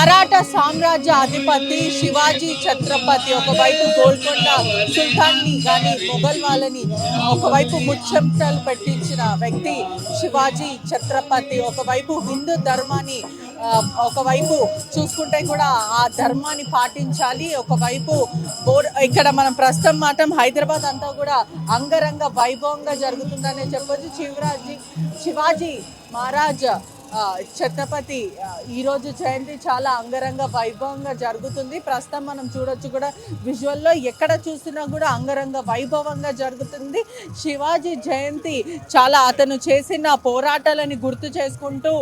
మరాఠా సామ్రాజ్య అధిపతి శివాజీ ఛత్రపతి ఒకవైపు గోల్కొండ సుల్తాన్ని కానీ మొఘల్ వాళ్ళని ఒకవైపు ముచ్చెమటలు పెట్టించిన వ్యక్తి శివాజీ ఛత్రపతి. ఒకవైపు హిందూ ధర్మాన్ని ఒకవైపు చూసుకుంటే కూడా ఆ ధర్మాన్ని పాటించాలి. ఒకవైపు ఇక్కడ మనం ప్రస్తుతం మాత్రం హైదరాబాద్ అంతా కూడా అంగరంగ వైభవంగా జరుగుతుందనే చెప్పొచ్చు. శివాజీ మహారాజ్ ఛత్రపతి ఈరోజు జయంతి చాలా అంగరంగ వైభవంగా జరుగుతుంది. ప్రస్తుతం మనం చూడొచ్చు కూడా విజువల్లో ఎక్కడ చూసినా కూడా అంగరంగ వైభవంగా జరుగుతుంది. శివాజీ జయంతి చాలా అతను చేసిన పోరాటాలని గుర్తు చేసుకుంటూ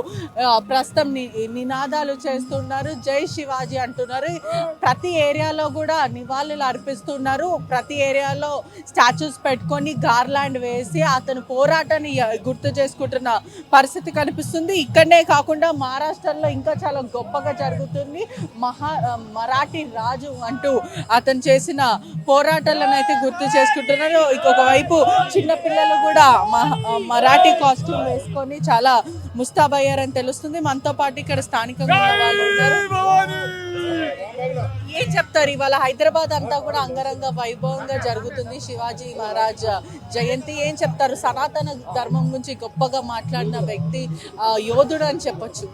ప్రస్తుతం నినాదాలు చేస్తున్నారు. జై శివాజీ అంటున్నారు. ప్రతి ఏరియాలో కూడా నివాళులు అర్పిస్తున్నారు. ప్రతి ఏరియాలో స్టాచ్యూస్ పెట్టుకొని గార్లాండ్ వేసి అతను పోరాటాన్ని గుర్తు చేసుకుంటున్న పరిస్థితి కనిపిస్తుంది. ఇక్కడనే కాకుండా మహారాష్ట్రలో ఇంకా చాలా గొప్పగా జరుగుతుంది. మరాఠీ రాజు అంటూ అతను చేసిన పోరాటాలను అయితే గుర్తు చేసుకుంటున్నారు. ఇంకొక వైపు చిన్నపిల్లలు కూడా మరాఠీ కాస్ట్యూమ్ వేసుకొని చాలా ముస్తాబయ్యారని తెలుస్తుంది. మనతో పాటు ఇక్కడ స్థానికంగా వాళ్ళు ఉన్నారు. ఏం చెప్తారు? ఇవాళ హైదరాబాద్ అంతా కూడా అంగరంగ వైభవంగా జరుగుతుంది శివాజీ మహారాజ్ జయంతి. ఏం చెప్తారు? సనాతన ధర్మం గురించి గొప్పగా మాట్లాడిన వ్యక్తి, యోధుడు అని చెప్పొచ్చు.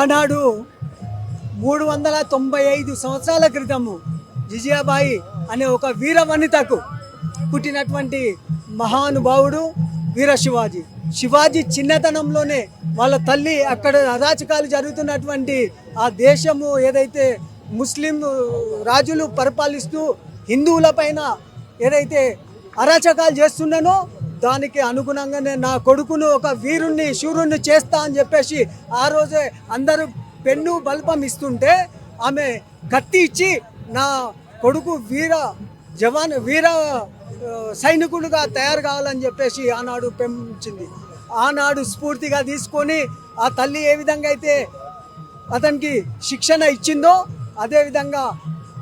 ఆనాడు 395 సంవత్సరాల క్రితము జిజియాబాయి అనే ఒక వీర వనితకు పుట్టినటువంటి మహానుభావుడు వీర శివాజీ. శివాజీ చిన్నతనంలోనే వాళ్ళ తల్లి అక్కడ అరాచకాలు జరుగుతున్నటువంటి ఆ దేశము ఏదైతే ముస్లిం రాజులు పరిపాలిస్తూ హిందువుల పైన ఏదైతే అరాచకాలు చేస్తున్నానో దానికి అనుగుణంగానే నా కొడుకును ఒక వీరుణ్ణి శూరుణ్ణి చేస్తా అని చెప్పేసి ఆ రోజే అందరూ పెన్ను బల్పం ఇస్తుంటే ఆమె కత్తి ఇచ్చి నా కొడుకు వీర సైనికులుగా తయారు కావాలని చెప్పేసి ఆనాడు పెంచింది. ఆనాడు స్ఫూర్తిగా తీసుకొని ఆ తల్లి ఏ విధంగా అయితే అతనికి శిక్షణ ఇచ్చిందో అదేవిధంగా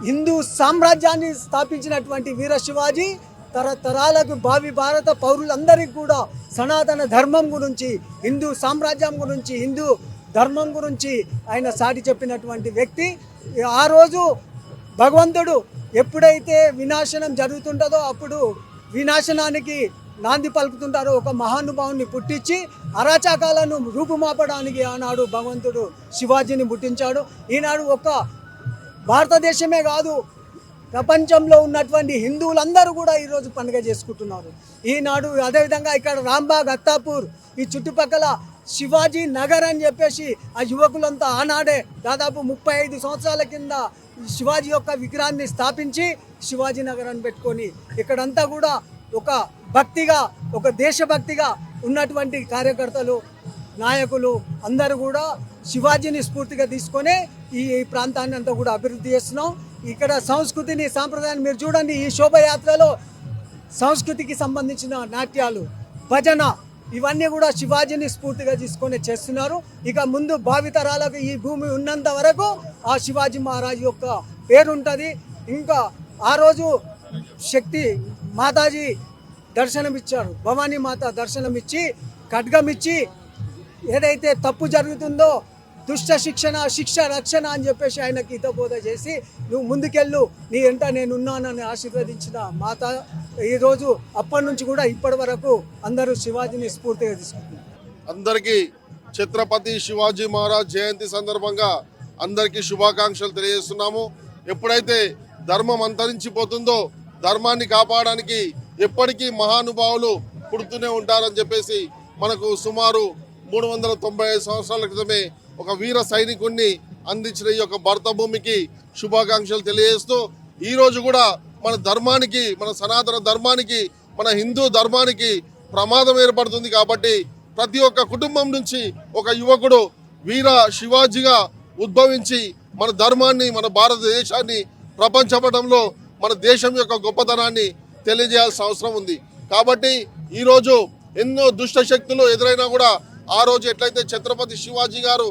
హిందూ సామ్రాజ్యాన్ని స్థాపించినటువంటి వీర శివాజీ తరతరాలకు భావి భారత పౌరులందరికీ కూడా సనాతన ధర్మం గురించి, హిందూ సామ్రాజ్యం గురించి, హిందూ ధర్మం గురించి ఆయన సాటి చెప్పినటువంటి వ్యక్తి. ఆ రోజు భగవంతుడు ఎప్పుడైతే వినాశనం జరుగుతుంటుందో అప్పుడు వినాశనానికి నాంది పలుకుతుంటారో ఒక మహానుభావుని పుట్టించి అరాచకాలను రూపుమాపడానికి ఆనాడు భగవంతుడు శివాజీని పుట్టించాడు. ఈనాడు ఒక భారతదేశమే కాదు ప్రపంచంలో ఉన్నటువంటి హిందువులందరూ కూడా ఈరోజు పండుగ చేసుకుంటున్నారు. ఈనాడు అదేవిధంగా ఇక్కడ రాంబాగ్, అత్తాపూర్ ఈ చుట్టుపక్కల శివాజీ నగర్ అని చెప్పేసి ఆ యువకులంతా ఆనాడే దాదాపు 35 సంవత్సరాల కింద శివాజీ యొక్క విగ్రహాన్ని స్థాపించి శివాజీ నగర్ అని పెట్టుకొని ఇక్కడంతా కూడా ఒక భక్తిగా, ఒక దేశభక్తిగా ఉన్నటువంటి కార్యకర్తలు, నాయకులు అందరూ కూడా శివాజీని స్ఫూర్తిగా తీసుకొని ఈ ప్రాంతాన్ని అంతా కూడా అభివృద్ధి చేస్తున్నాం. ఇక్కడ సంస్కృతిని, సాంప్రదాయాన్ని మీరు చూడండి. ఈ శోభయాత్రలో సంస్కృతికి సంబంధించిన నాట్యాలు, భజన ఇవన్నీ కూడా శివాజీని స్ఫూర్తిగా తీసుకొని చేస్తున్నారు. ఇక ముందు భావితరాలకు ఈ భూమి ఉన్నంత వరకు ఆ శివాజీ మహారాజ్ యొక్క పేరుంటుంది. ఇంకా ఆ రోజు శక్తి మాతాజీ దర్శనమిచ్చారు, భవానీ మాత దర్శనమిచ్చి ఖడ్గమిచ్చి ఏదైతే తప్పు జరుగుతుందో దుష్ట శిక్ష రక్షణ అని చెప్పేసి ఆయనకి హితబోధ చేసి నువ్వు ముందుకెళ్ళు, నీ వెంట నేనున్నానని ఆశీర్వదించిన మాత ఈరోజు అప్పటి నుంచి కూడా ఇప్పటి వరకు అందరూ శివాజీని స్ఫూర్తిగా తీసుకుంటున్నారు. అందరికీ ఛత్రపతి శివాజీ మహారాజ్ జయంతి సందర్భంగా అందరికీ శుభాకాంక్షలు తెలియజేస్తున్నాము. ఎప్పుడైతే ధర్మం అంతరించిపోతుందో ధర్మాన్ని కాపాడడానికి ఎప్పటికీ మహానుభావులు పుడుతూనే ఉంటారని చెప్పేసి మనకు సుమారు 395 సంవత్సరాల క్రితమే ఒక వీర సైనికుడిని అందించిన ఈ యొక్క భారత భూమికి శుభాకాంక్షలు తెలియజేస్తూ ఈరోజు కూడా మన ధర్మానికి, మన సనాతన ధర్మానికి, మన హిందూ ధర్మానికి ప్రమాదం ఏర్పడుతుంది. కాబట్టి ప్రతి ఒక్క కుటుంబం నుంచి ఒక యువకుడు వీర శివాజీగా ఉద్భవించి మన ధర్మాన్ని, మన భారతదేశాన్ని ప్రపంచపటంలో మన దేశం యొక్క గొప్పతనాన్ని తెలియజేయాల్సిన అవసరం ఉంది. కాబట్టి ఈరోజు ఎన్నో దుష్ట శక్తులు ఎదురైనా కూడా ఆ రోజు ఎట్లయితే ఛత్రపతి శివాజీ గారు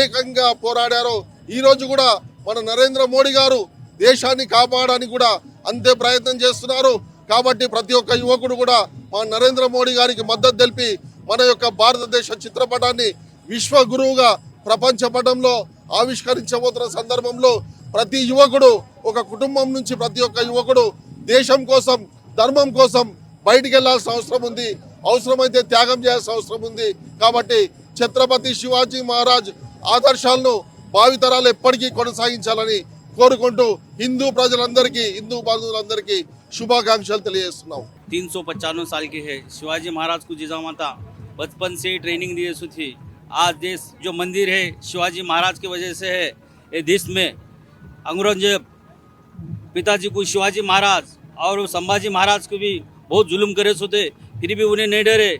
ఏకంగా పోరాడారో ఈరోజు కూడా మన నరేంద్ర మోడీ గారు దేశాన్ని కాపాడడానికి కూడా అంతే ప్రయత్నం చేస్తున్నారు. కాబట్టి ప్రతి ఒక్క యువకుడు కూడా మన నరేంద్ర మోడీ గారికి మద్దతు తెలిపి మన యొక్క భారతదేశ చిత్రపటాన్ని విశ్వ గురువుగా ప్రపంచ పటంలో ఆవిష్కరించబోతున్న సందర్భంలో ప్రతి యువకుడు, ఒక కుటుంబం నుంచి ప్రతి ఒక్క యువకుడు దేశం కోసం, ధర్మం కోసం బయటికి వెళ్లాల్సిన అవసరం ఉంది. అవసరమైతే త్యాగం చేయాల్సిన అవసరం ఉంది. కాబట్టి ఛత్రపతి శివాజీ మహారాజ్ ఆదర్శాలను భావితరాలు ఎప్పటికీ కొనసాగించాలని కోరుకుంటూ హిందూ ప్రజలందరికీ, హిందూ బంధువులందరికీ శుభాకాంక్షలు తెలియజేస్తున్నాం. 395 साल के है शिवाजी महाराज को जिजामाता बचपन से ट्रेनिंग दिए सु थी. आज देश जो मंदिर है शिवाजी महाराज की वजह से है. ये देश में औरंगजेब पिताजी को शिवाजी महाराज और संभाजी महाराज को भी बहुत जुल्म करे सो थे, फिर भी उन्हें नहीं डरे.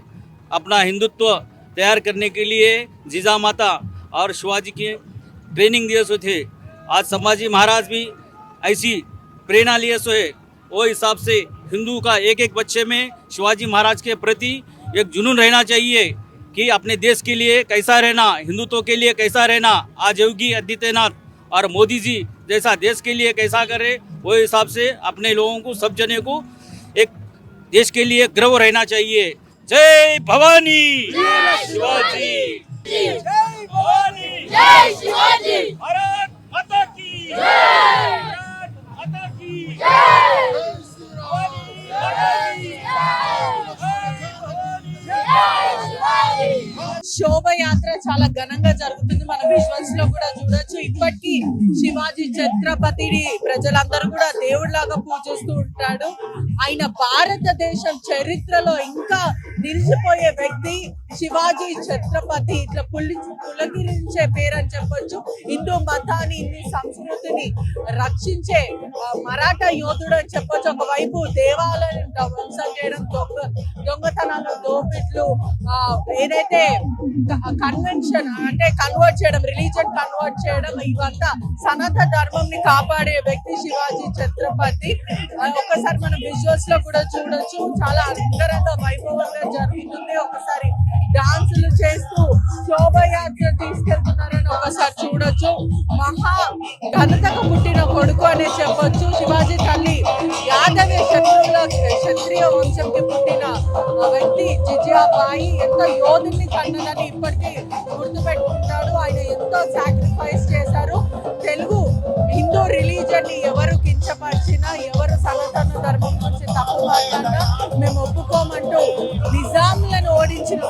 अपना हिंदुत्व तैयार करने के लिए जिजामाता और शिवाजी की ट्रेनिंग दिए सो थे. आज संभाजी महाराज भी ऐसी प्रेरणा लिए सो है. वो हिसाब से हिंदू का एक एक बच्चे में शिवाजी महाराज के प्रति एक जुनून रहना चाहिए कि अपने देश के लिए कैसा रहना, हिंदुत्व के लिए कैसा रहना. आज योगी आदित्यनाथ और मोदी जी जैसा देश के लिए कैसा करे, वो हिसाब से अपने लोगों को, सब जने को एक देश के लिए गर्व रहना चाहिए. जय भवानी, जय शिवाजी, जय भवानी, जय शिवाजी, भारत माता की जय, भारत माता की जय, भवानी माता की जय. శోభయాత్ర చాలా ఘనంగా జరుగుతుంది. మన విజువల్స్ లో కూడా చూడొచ్చు. ఇప్పటికీ శివాజీ ఛత్రపతిని ప్రజలందరూ కూడా దేవుడిలాగా పూజిస్తూ ఉంటాడు. ఆయన భారతదేశం చరిత్రలో ఇంకా నిలిచిపోయే వ్యక్తి శివాజీ ఛత్రపతి. ఇట్లా పులకిరించే పేరని చెప్పొచ్చు. హిందూ మతాన్ని, హిందూ సంస్కృతిని రక్షించే మరాఠా యోధుడు అని చెప్పొచ్చు. ఒకవైపు దేవాలయాన్ని ధ్వంసం చేయడం, దొంగతనాలు, దోపిట్లు, ఏదైతే కన్వెన్షన్ అంటే కన్వర్ట్ చేయడం, రిలీజన్ కన్వర్ట్ చేయడం, ఇవంతా సనాతన ధర్మంని కాపాడే వ్యక్తి శివాజీ ఛత్రపతి. ఒకసారి మనం విజువల్స్ లో కూడా చూడొచ్చు. చాలా అంగరంగ వైభవంగా జరుగుతుంది. ఒకసారి డాన్సులు చేస్తూ శోభయాత్ర తీసుకెళ్తున్నారని ఒకసారి చూడొచ్చు. మహా ఘనతకు పుట్టిన కొడుకు అనే చెప్పొచ్చు. శివాజీ తల్లి యాదవ క్షత్రియ వంశంకి పుట్టిన వ్యక్తి జిజియాబాయి. ఎంతో యోధుల్ని కన్నదని ఇప్పటికీ గుర్తుపెట్టుకుంటాడు. ఆయన ఎంతో సాక్రిఫైస్ చేశారు. తెలుగు హిందూ రిలీజన్ ని ఎవరు కించపరిచినా, ఎవరు సనాతన ధర్మం నుంచి తప్పు మాట్లాడినా మేము ఒప్పుకోమంటూ నిజాంలను ఓడించిన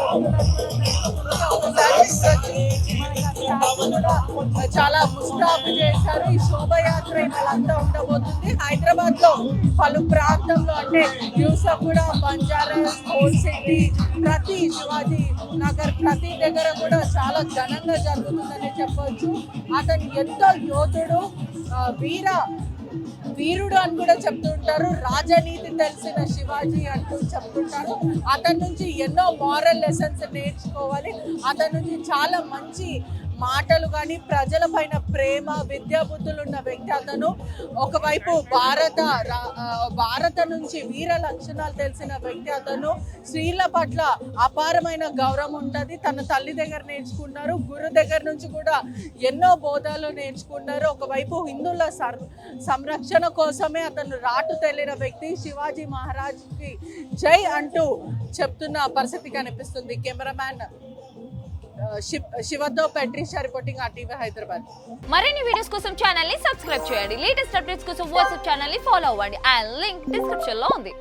చాలా ముస్తాబు చేశారు. ఈ శోభయాత్ర ఇవాళంతా ఉండబోతుంది. హైదరాబాద్ లో పలు ప్రాంతంలో అంటే యూసఫ్గూడ, బంజారాస్, ఓల్డ్ సిటీ, ప్రతి శివాజీ నగర్ ప్రతి దగ్గర కూడా చాలా ఘనంగా జరుగుతుందని చెప్పొచ్చు. అతను ఎంతో యోధుడు, వీరుడు అని కూడా చెప్తుంటారు. రాజనీతి తెలిసిన శివాజీ అంటూ చెప్తుంటారు. అతని నుంచి ఎన్నో మారల్ లెసన్స్ నేర్చుకోవాలి. అతని నుంచి చాలా మంచి మాటలు కానీ, ప్రజల పైన ప్రేమ, విద్యా బుద్ధులు ఉన్న వ్యక్తి అతను. ఒకవైపు భారత నుంచి వీర లక్షణాలు తెలిసిన వ్యక్తి అతను. స్త్రీల పట్ల అపారమైన గౌరవం ఉంటుంది. తన తల్లి దగ్గర నేర్చుకున్నారు, గురు దగ్గర నుంచి కూడా ఎన్నో బోధాలు నేర్చుకున్నారు. ఒకవైపు హిందువుల సంరక్షణ కోసమే అతను రాటు తెలియని వ్యక్తి. శివాజీ మహారాజ్కి జై అంటూ చెప్తున్న పరిస్థితి కనిపిస్తుంది. Cameraman శివతో పెట్రిషా reporting RTV Hyderabad. మరిన్ని వీడియోస్ కోసం ఛానల్ ని సబ్స్క్రైబ్ చేయండి. లేటెస్ట్ అప్డేట్స్ కోసం వాట్సాప్ ఛానల్ ని ఫాలో అవ్వండి. అండ్ లింక్ డిస్క్రిప్షన్ లో ఉంది.